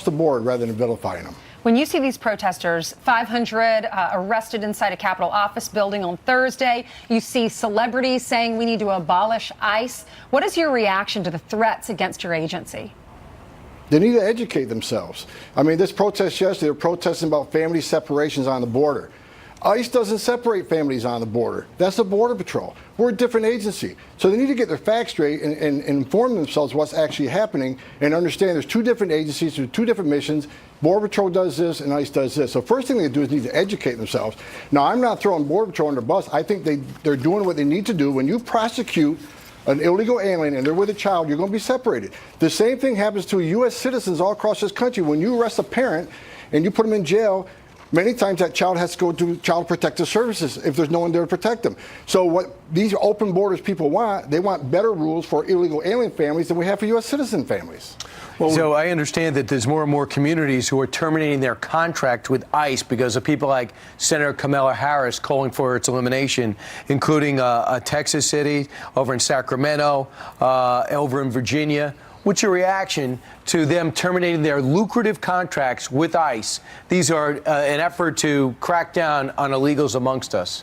the board rather than vilifying them. When you see these protesters, 500 arrested inside a Capitol office building on Thursday, you see celebrities saying we need to abolish ICE. What is your reaction to the threats against your agency? They need to educate themselves. I mean, this protest yesterday, they were protesting about family separations on the border. ICE doesn't separate families on the border. That's the Border Patrol. We're a different agency. So they need to get their facts straight and inform themselves what's actually happening and understand there's two different agencies, there's two different missions. Border Patrol does this and ICE does this. So first thing they do is need to educate themselves. Now, I'm not throwing Border Patrol under the bus. I think they're doing what they need to do. When you prosecute an illegal alien and they're with a child, you're going to be separated. The same thing happens to U.S. citizens all across this country. When you arrest a parent and you put them in jail, many times that child has to go to Child Protective Services if there's no one there to protect them. So what these open borders people want, they want better rules for illegal alien families than we have for U.S. citizen families. Well, so I understand that there's more and more communities who are terminating their contract with ICE because of people like Senator Kamala Harris calling for its elimination, including Texas City, over in Sacramento, over in Virginia. What's your reaction to them terminating their lucrative contracts with ICE? These are an effort to crack down on illegals amongst us.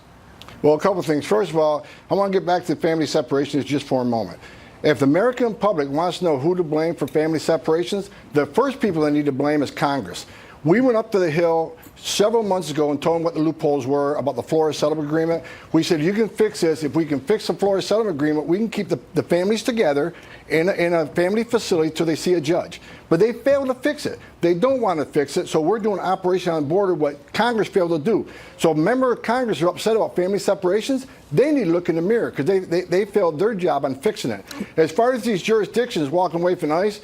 Well, a couple of things. First of all, I want to get back to family separations just for a moment. If the American public wants to know who to blame for family separations, the first people they need to blame is Congress. We went up to the Hill several months ago and told them what the loopholes were about the Florida settlement agreement. We said, you can fix this. If we can fix the Florida settlement agreement, we can keep the families together in a family facility till they see a judge. But they failed to fix it. They don't want to fix it, so we're doing Operation on the Border, what Congress failed to do. So members of Congress are upset about family separations. They need to look in the mirror because they failed their job on fixing it. As far as these jurisdictions walking away from ICE,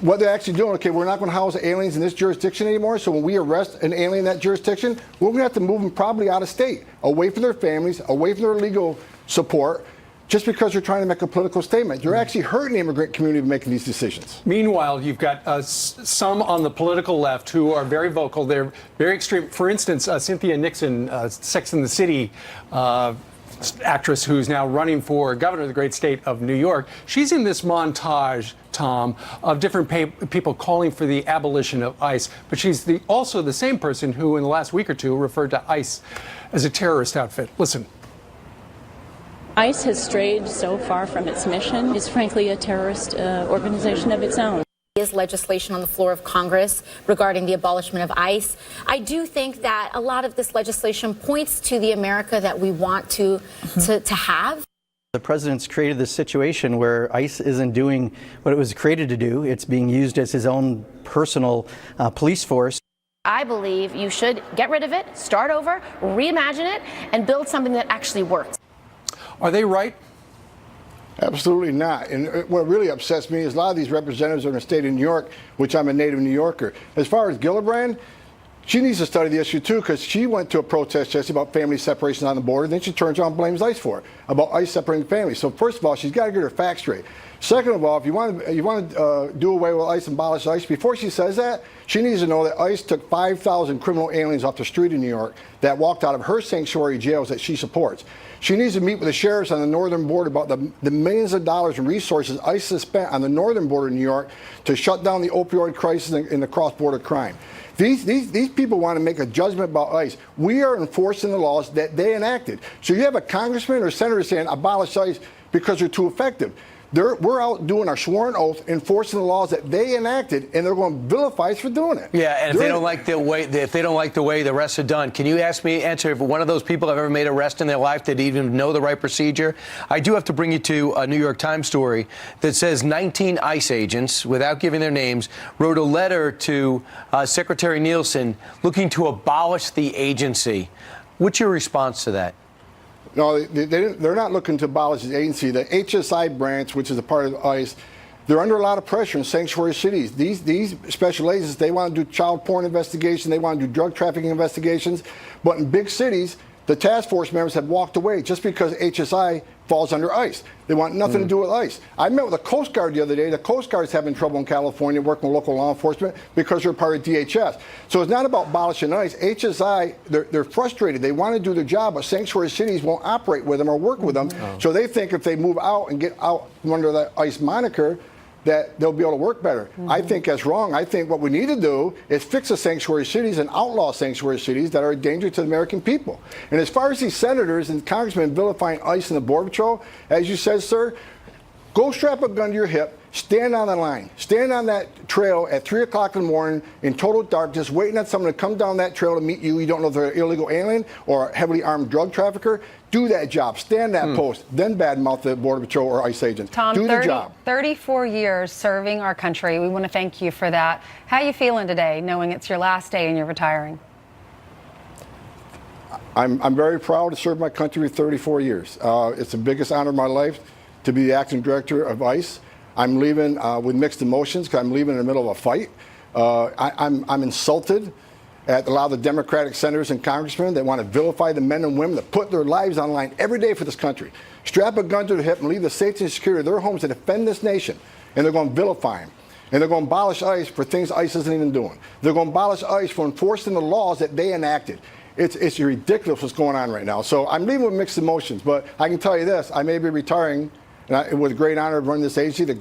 what they're actually doing, okay, we're not going to house aliens in this jurisdiction anymore, so when we arrest an alien in that jurisdiction, we're going to have to move them probably out of state, away from their families, away from their legal support, just because you're trying to make a political statement. You're actually hurting the immigrant community by making these decisions. Meanwhile, you've got some on the political left who are very vocal. They're very extreme. For instance, Cynthia Nixon, Sex and the City actress who's now running for governor of the great state of New York. She's in this montage, Tom, of different people calling for the abolition of ICE. But she's also the same person who in the last week or two referred to ICE as a terrorist outfit. Listen. ICE has strayed so far from its mission. It's frankly a terrorist organization of its own. Is legislation on the floor of Congress regarding the abolishment of ICE. I do think that a lot of this legislation points to the America that we want to have. The president's created this situation where ICE isn't doing what it was created to do. It's being used as his own personal police force. I believe you should get rid of it, start over, reimagine it, and build something that actually works. Are they right? Absolutely not. And what really upsets me is a lot of these representatives are in the state of New York, which I'm a native New Yorker. As far as Gillibrand, she needs to study the issue too, because she went to a protest yesterday about family separations on the border. Then she turns around and blames ICE for it, about ICE separating families. So first of all, she's got to get her facts straight. Second of all, if you want to do away with ICE and abolish ICE, before she says that, she needs to know that ICE took 5,000 criminal aliens off the street in New York that walked out of her sanctuary jails that she supports. She needs to meet with the sheriffs on the northern border about the millions of dollars and resources ICE has spent on the northern border in New York to shut down the opioid crisis and the cross-border crime. These people want to make a judgment about ICE. We are enforcing the laws that they enacted. So you have a congressman or senator saying abolish ICE because they're too effective. We're out doing our sworn oath, enforcing the laws that they enacted, and they're going to vilify us for doing it. Yeah, and if they don't like the way the arrests are done, can you answer if one of those people have ever made an arrest in their life that even know the right procedure? I do have to bring you to a New York Times story that says 19 ICE agents, without giving their names, wrote a letter to Secretary Nielsen looking to abolish the agency. What's your response to that? No, they're not looking to abolish the agency. The HSI branch, which is a part of ICE, they're under a lot of pressure in sanctuary cities. These special agents, they want to do child porn investigations, they want to do drug trafficking investigations, but in big cities, the task force members have walked away just because HSI falls under ICE. They want nothing to do with ICE. I met with the Coast Guard the other day. The Coast Guard's having trouble in California working with local law enforcement because they're part of DHS. So it's not about abolishing ICE. HSI, they're frustrated. They want to do their job, but sanctuary cities won't operate with them or work with them. So they think if they move out and get out from under the ICE moniker, that they'll be able to work better. I think that's wrong. I think what we need to do is fix the sanctuary cities and outlaw sanctuary cities that are a danger to the American people. And as far as these senators and congressmen vilifying ICE and the Border Patrol, as you said, sir, go strap a gun to your hip, stand on the line, stand on that trail at 3 o'clock in the morning in total darkness, waiting on someone to come down that trail to meet you. You don't know if they're an illegal alien or a heavily armed drug trafficker. Do that job. Stand that post. Then badmouth the Border Patrol or ICE agents. Tom, do the job. 34 years serving our country. We want to thank you for that. How are you feeling today, knowing it's your last day and you're retiring? I'm very proud to serve my country for 34 years. It's the biggest honor of my life to be the acting director of ICE. I'm leaving with mixed emotions because I'm leaving in the middle of a fight. I'm insulted at a lot of the Democratic senators and congressmen that want to vilify the men and women that put their lives on the line every day for this country. Strap a gun to their hip and leave the safety and security of their homes to defend this nation. And they're going to vilify them. And they're going to abolish ICE for things ICE isn't even doing. They're going to abolish ICE for enforcing the laws that they enacted. It's ridiculous what's going on right now. So I'm leaving with mixed emotions. But I can tell you this, I may be retiring with a great honor of running this agency, the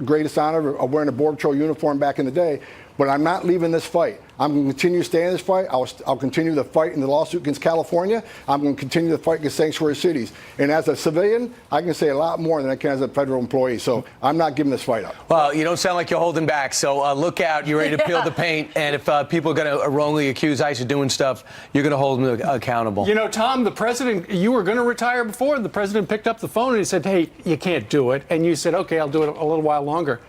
greatest honor of wearing a Border Patrol uniform back in the day. But I'm not leaving this fight. I'm going to continue to stay in this fight. I'll continue the fight in the lawsuit against California. I'm going to continue the fight against sanctuary cities. And as a civilian, I can say a lot more than I can as a federal employee. So I'm not giving this fight up. Well, you don't sound like you're holding back. So look out. You're ready to peel the paint. And if people are going to wrongly accuse ICE of doing stuff, you're going to hold them accountable. You know, Tom, the president, you were going to retire before. The president picked up the phone and he said, hey, you can't do it. And you said, OK, I'll do it a little while longer.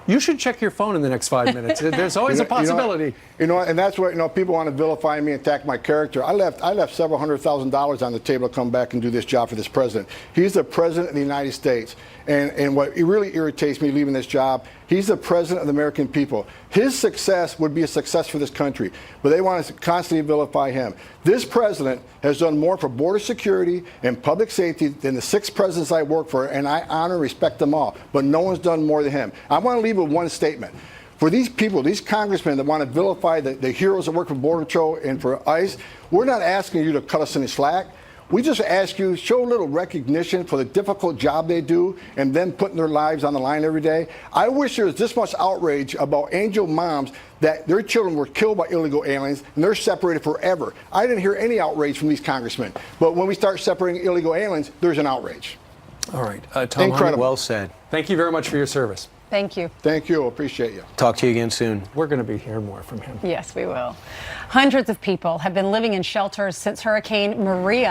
You should check your phone in the next 5 minutes. There's always a possibility. And that's what, people want to vilify me and attack my character. I left several $100,000 on the table to come back and do this job for this president. He's the president of the United States. And what really irritates me leaving this job, he's the president of the American people. His success would be a success for this country, but they want to constantly vilify him. This president has done more for border security and public safety than the 6 presidents I worked for, and I honor and respect them all, but no one's done more than him. I want to leave with one statement. For these people, these congressmen that want to vilify the heroes that work for Border Patrol and for ICE, we're not asking you to cut us any slack. We just ask you, show a little recognition for the difficult job they do and them putting their lives on the line every day. I wish there was this much outrage about angel moms that their children were killed by illegal aliens and they're separated forever. I didn't hear any outrage from these congressmen. But when we start separating illegal aliens, there's an outrage. All right. Tom, incredible. Well said. Thank you very much for your service. Thank you. Thank you. Appreciate you. Talk to you again soon. We're going to be hearing more from him. Yes, we will. Hundreds of people have been living in shelters since Hurricane Maria